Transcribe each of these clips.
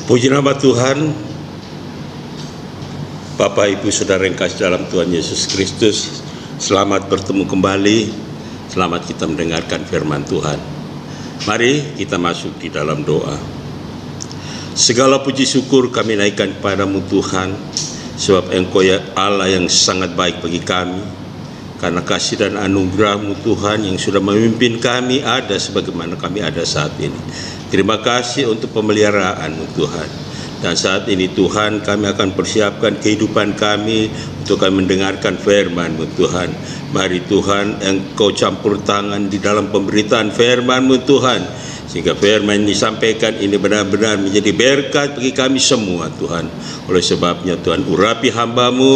Puji nama Tuhan, Bapak Ibu Saudara yang kasih dalam Tuhan Yesus Kristus. Selamat bertemu kembali, selamat kita mendengarkan firman Tuhan. Mari kita masuk di dalam doa. Segala puji syukur kami naikkan kepadamu Tuhan, sebab Engkau ya Allah yang sangat baik bagi kami. Karena kasih dan anugerah-Mu Tuhan yang sudah memimpin kami ada sebagaimana kami ada saat ini. Terima kasih untuk pemeliharaan-Mu Tuhan. Dan saat ini Tuhan, kami akan persiapkan kehidupan kami untuk kami mendengarkan firman-Mu Tuhan. Mari Tuhan, Engkau campur tangan di dalam pemberitaan firman-Mu Tuhan, sehingga firman yang disampaikan ini benar-benar menjadi berkat bagi kami semua Tuhan. Oleh sebabnya Tuhan, urapi hamba-Mu,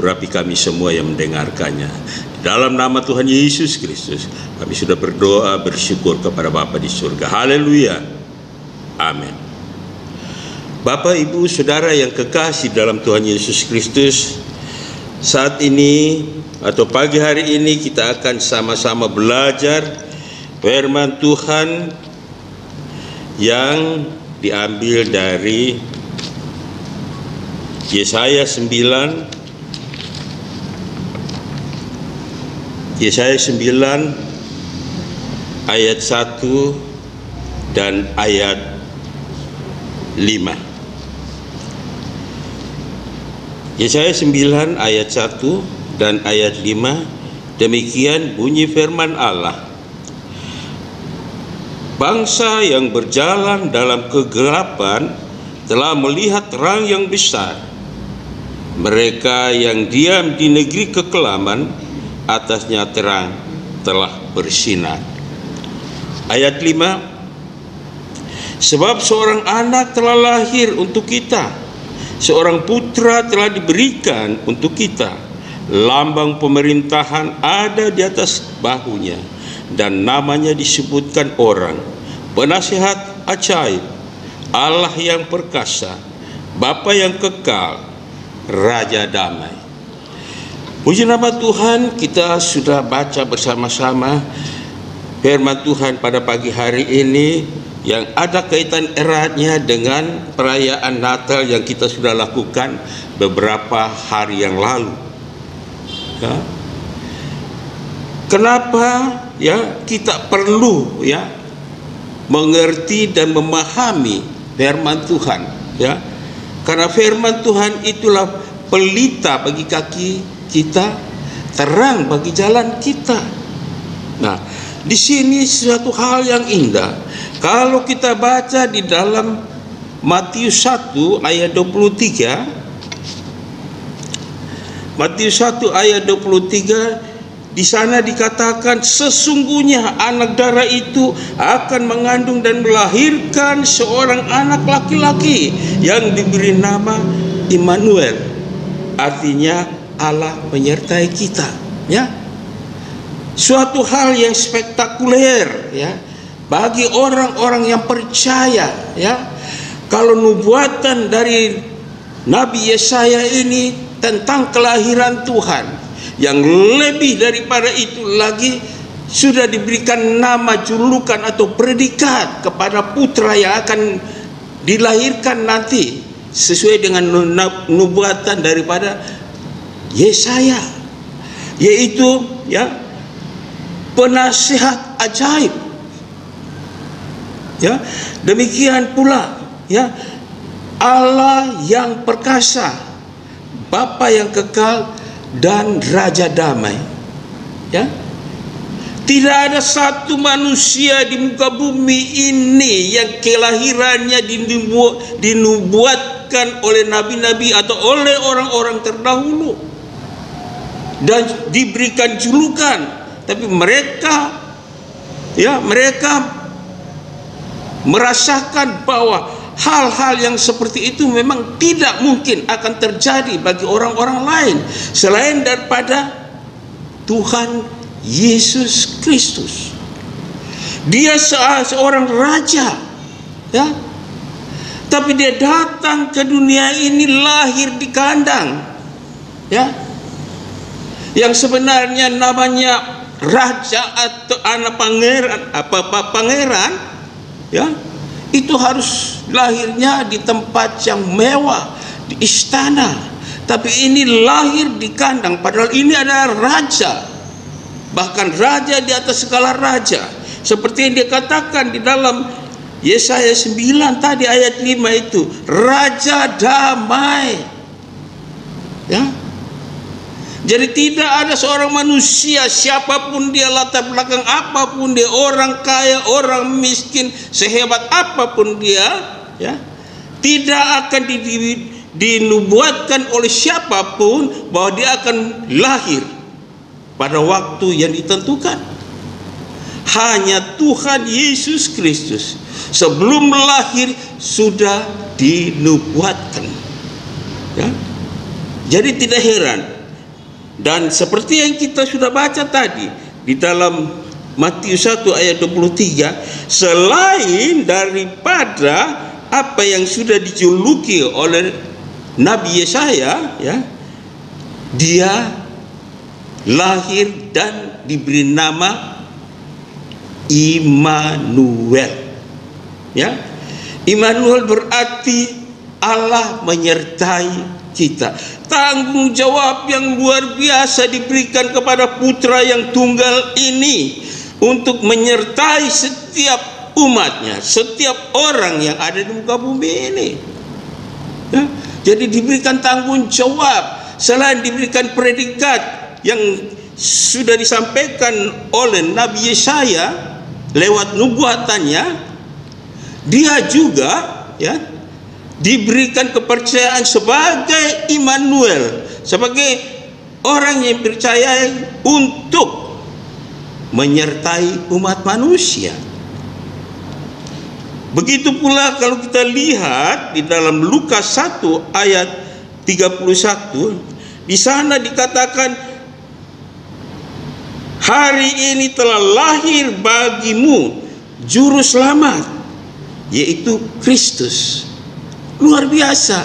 urapi kami semua yang mendengarkannya. Dalam nama Tuhan Yesus Kristus, kami sudah berdoa bersyukur kepada Bapa di surga. Haleluya. Amin. Bapak, Ibu, Saudara yang kekasih dalam Tuhan Yesus Kristus, saat ini atau pagi hari ini kita akan sama-sama belajar firman Tuhan yang diambil dari Yesaya 9 ayat 1 dan ayat 5. Yesaya 9 ayat 1 dan ayat 5, demikian bunyi firman Allah. Bangsa yang berjalan dalam kegelapan telah melihat terang yang besar. Mereka yang diam di negeri kekelaman, atasnya terang telah bersinar. Ayat 5, sebab seorang anak telah lahir untuk kita, seorang putra telah diberikan untuk kita. Lambang pemerintahan ada di atas bahunya, dan namanya disebutkan Orang, Penasihat Ajaib, Allah yang perkasa, Bapa yang kekal, Raja Damai. Puji nama Tuhan, kita sudah baca bersama-sama firman Tuhan pada pagi hari ini yang ada kaitan eratnya dengan perayaan Natal yang kita sudah lakukan beberapa hari yang lalu. Ya. Kenapa ya kita perlu ya mengerti dan memahami firman Tuhan, ya? Karena firman Tuhan itulah pelita bagi kaki kita, terang bagi jalan kita. Nah, di sini suatu hal yang indah. Kalau kita baca di dalam Matius 1 ayat 23, Matius 1 ayat 23, di sana dikatakan sesungguhnya anak darah itu akan mengandung dan melahirkan seorang anak laki-laki yang diberi nama Immanuel. Artinya Allah menyertai kita, ya. Suatu hal yang spektakuler, ya, bagi orang-orang yang percaya, ya. Kalau nubuatan dari Nabi Yesaya ini tentang kelahiran Tuhan, yang lebih daripada itu lagi sudah diberikan nama, julukan atau predikat kepada putra yang akan dilahirkan nanti sesuai dengan nubuatan daripada Yesaya, yaitu ya penasihat ajaib, ya. Demikian pula ya Allah yang perkasa, Bapa yang kekal, dan Raja Damai, ya. Tidak ada satu manusia di muka bumi ini yang kelahirannya dinubuatkan oleh nabi-nabi atau oleh orang-orang terdahulu dan diberikan julukan, tapi mereka merasakan bahwa hal-hal yang seperti itu memang tidak mungkin akan terjadi bagi orang-orang lain selain daripada Tuhan Yesus Kristus. Dia seorang raja, ya, tapi dia datang ke dunia ini lahir di kandang, ya, yang sebenarnya namanya raja atau anak pangeran, pangeran, ya, itu harus lahirnya di tempat yang mewah, di istana. Tapi ini lahir di kandang, padahal ini adalah raja, bahkan raja di atas segala raja. Seperti yang dia katakan di dalam Yesaya 9 tadi ayat 5 itu, raja damai. Ya. Jadi tidak ada seorang manusia, siapapun dia, latar belakang apapun dia, orang kaya, orang miskin, sehebat apapun dia, ya, tidak akan dinubuatkan oleh siapapun bahwa dia akan lahir pada waktu yang ditentukan. Hanya Tuhan Yesus Kristus sebelum lahir sudah dinubuatkan. Ya. Jadi tidak heran. Dan seperti yang kita sudah baca tadi di dalam Matius 1 ayat 23, selain daripada apa yang sudah dijuluki oleh Nabi Yesaya, ya, dia lahir dan diberi nama Immanuel. Ya, Immanuel berarti Allah menyertai kita. Tanggung jawab yang luar biasa diberikan kepada putra yang tunggal ini untuk menyertai setiap umatnya, setiap orang yang ada di muka bumi ini. Ya, jadi diberikan tanggung jawab. Selain diberikan predikat yang sudah disampaikan oleh Nabi Yesaya lewat nubuatannya, dia juga, ya, diberikan kepercayaan sebagai Immanuel, sebagai orang yang percaya untuk menyertai umat manusia. Begitu pula kalau kita lihat di dalam Lukas 1 ayat 31, di sana dikatakan, hari ini telah lahir bagimu juru selamat, yaitu Kristus. Luar biasa.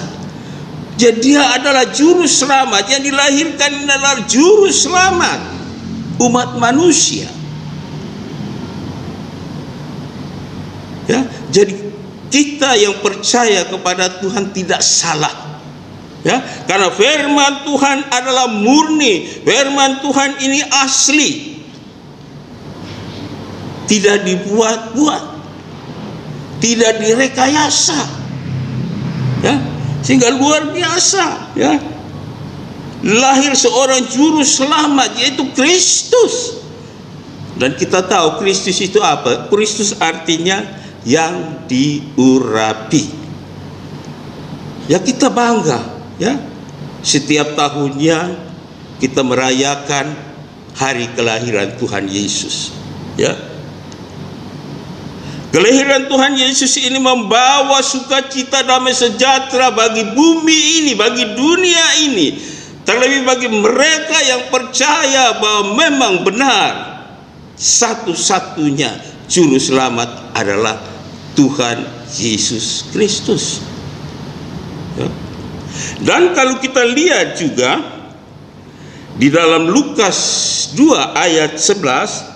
Jadi dia adalah juru selamat, yang dilahirkan adalah juru selamat umat manusia. Ya, jadi kita yang percaya kepada Tuhan tidak salah. Ya, karena firman Tuhan adalah murni, firman Tuhan ini asli. Tidak dibuat-buat, tidak direkayasa. Ya, sehingga luar biasa, ya. Lahir seorang juru selamat, yaitu Kristus. Dan kita tahu Kristus itu apa? Kristus artinya yang diurapi. Ya, kita bangga, ya. Setiap tahunnya kita merayakan hari kelahiran Tuhan Yesus, ya. Kelahiran Tuhan Yesus ini membawa sukacita, damai sejahtera bagi bumi ini, bagi dunia ini. Terlebih bagi mereka yang percaya bahwa memang benar satu-satunya juru selamat adalah Tuhan Yesus Kristus. Ya. Dan kalau kita lihat juga di dalam Lukas 2 ayat 11,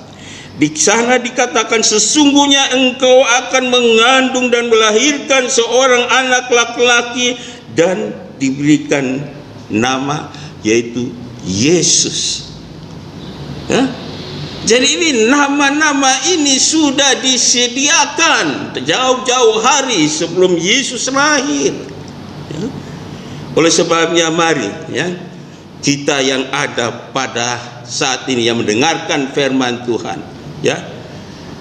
di sana dikatakan, sesungguhnya engkau akan mengandung dan melahirkan seorang anak laki-laki dan diberikan nama yaitu Yesus. Ya? Jadi ini nama-nama ini sudah disediakan jauh-jauh hari sebelum Yesus lahir. Ya? Oleh sebabnya mari, ya, kita yang ada pada saat ini yang mendengarkan firman Tuhan, ya,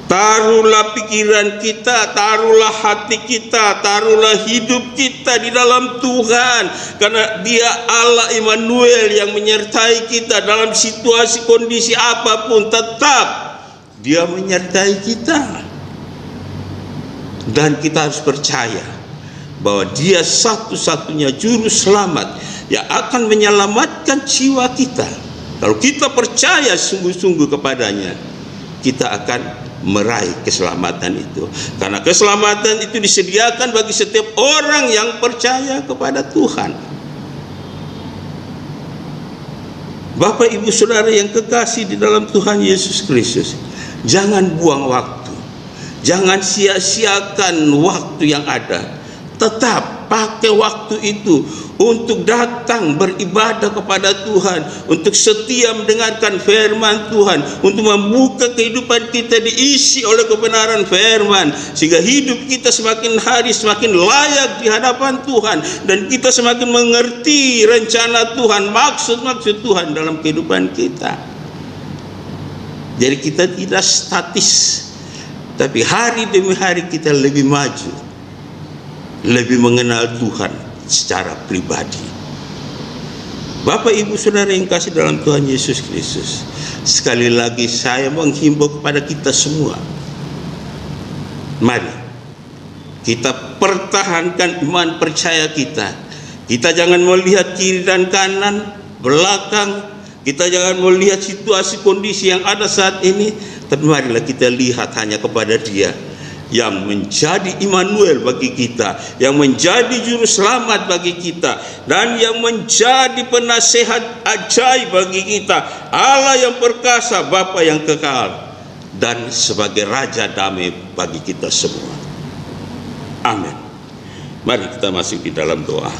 taruhlah pikiran kita, taruhlah hati kita, taruhlah hidup kita di dalam Tuhan, karena Dia Allah Immanuel yang menyertai kita dalam situasi kondisi apapun. Tetap Dia menyertai kita, dan kita harus percaya bahwa Dia satu-satunya juru selamat yang akan menyelamatkan jiwa kita. Kalau kita percaya sungguh-sungguh kepadanya, kita akan meraih keselamatan itu. Karena keselamatan itu disediakan bagi setiap orang yang percaya kepada Tuhan. Bapak, Ibu, Saudara yang kekasih di dalam Tuhan Yesus Kristus, jangan buang waktu, Jangan sia-siakan waktu yang ada. Tetap pakai waktu itu untuk datang beribadah kepada Tuhan, untuk setia mendengarkan firman Tuhan, untuk membuka kehidupan kita diisi oleh kebenaran firman, sehingga hidup kita semakin hari semakin layak di hadapan Tuhan, dan kita semakin mengerti rencana Tuhan, maksud-maksud Tuhan dalam kehidupan kita. Jadi kita tidak statis, tapi hari demi hari kita lebih maju, lebih mengenal Tuhan secara pribadi. Bapak Ibu Saudara yang kasih dalam Tuhan Yesus Kristus, sekali lagi saya menghimbau kepada kita semua, mari kita pertahankan iman percaya kita. Kita jangan melihat kiri dan kanan, belakang. Kita jangan melihat situasi kondisi yang ada saat ini, tapi marilah kita lihat hanya kepada Dia yang menjadi Immanuel bagi kita, yang menjadi juru selamat bagi kita, dan yang menjadi penasehat ajaib bagi kita, Allah yang perkasa, Bapa yang kekal, dan sebagai Raja damai bagi kita semua. Amin. Mari kita masuk di dalam doa.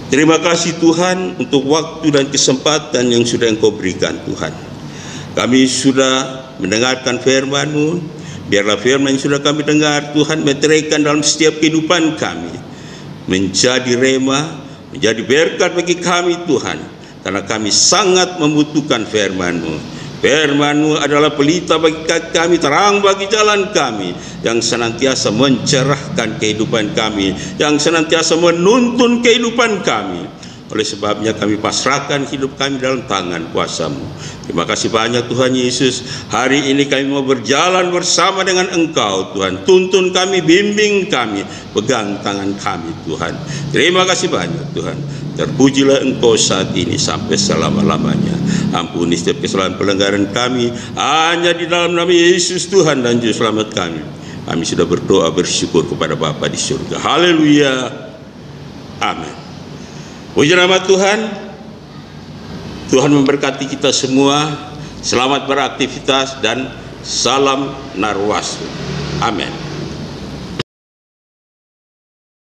Terima kasih Tuhan untuk waktu dan kesempatan yang sudah Engkau berikan Tuhan. Kami sudah mendengarkan firman-Mu. Biarlah firman yang sudah kami dengar Tuhan meteraikan dalam setiap kehidupan kami, menjadi rema, menjadi berkat bagi kami Tuhan, karena kami sangat membutuhkan firman-Mu. Firman-Mu adalah pelita bagi kami, terang bagi jalan kami, yang senantiasa mencerahkan kehidupan kami, yang senantiasa menuntun kehidupan kami. Oleh sebabnya kami pasrahkan hidup kami dalam tangan kuasa-Mu. Terima kasih banyak Tuhan Yesus. Hari ini kami mau berjalan bersama dengan Engkau Tuhan. Tuntun kami, bimbing kami, pegang tangan kami Tuhan. Terima kasih banyak Tuhan. Terpujilah Engkau saat ini sampai selama-lamanya. Ampuni setiap kesalahan pelanggaran kami, hanya di dalam nama Yesus Tuhan dan Juru Selamat kami. Kami sudah berdoa bersyukur kepada Bapa di surga. Haleluya. Amin. Puji nama Tuhan. Tuhan memberkati kita semua. Selamat beraktivitas dan salam narwastu. Amin.